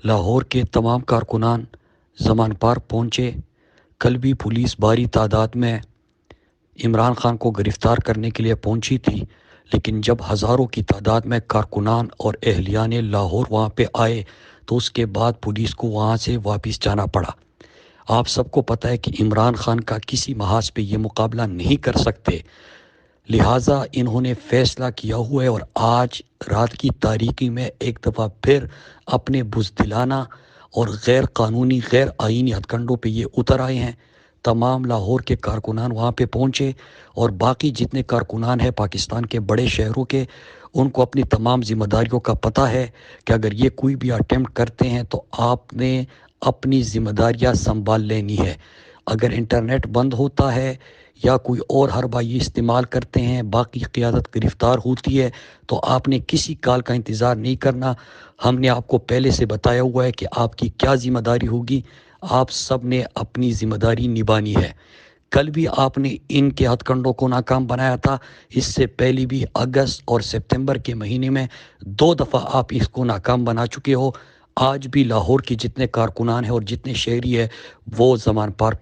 لاہور کے تمام کارکنان زمان پارک پہنچے۔ کل بھی پولیس بھاری تعداد میں عمران خان کو گرفتار کرنے کے لیے پہنچی تھی، لیکن جب ہزاروں کی تعداد میں کارکنان اور اہلیہ نے لاہور وہاں پہ آئے تو اس کے بعد پولیس کو وہاں سے واپس جانا پڑا۔ آپ سب کو پتہ ہے کہ عمران خان کا کسی محاذ پہ یہ مقابلہ نہیں کر سکتے، لہٰذا انہوں نے فیصلہ کیا ہوا ہے اور آج رات کی تاریکی میں ایک دفعہ پھر اپنے بزدلانہ اور غیر قانونی غیر آئینی ہتھ کنڈوں پہ یہ اتر آئے ہیں۔ تمام لاہور کے کارکنان وہاں پہ پہنچے اور باقی جتنے کارکنان ہیں پاکستان کے بڑے شہروں کے، ان کو اپنی تمام ذمہ داریوں کا پتہ ہے کہ اگر یہ کوئی بھی اٹیمپٹ کرتے ہیں تو آپ نے اپنی ذمہ داریاں سنبھال لینی ہے۔ اگر انٹرنیٹ بند ہوتا ہے یا کوئی اور حربائی استعمال کرتے ہیں، باقی قیادت گرفتار ہوتی ہے، تو آپ نے کسی کال کا انتظار نہیں کرنا۔ ہم نے آپ کو پہلے سے بتایا ہوا ہے کہ آپ کی کیا ذمہ داری ہوگی، آپ سب نے اپنی ذمہ داری نبھانی ہے۔ کل بھی آپ نے ان کے ہتھ کنڈوں کو ناکام بنایا تھا، اس سے پہلے بھی اگست اور سپتمبر کے مہینے میں 2 دفعہ آپ اس کو ناکام بنا چکے ہو۔ آج بھی لاہور کے جتنے کارکنان ہیں اور جتنے شہری ہیں وہ زمان پارک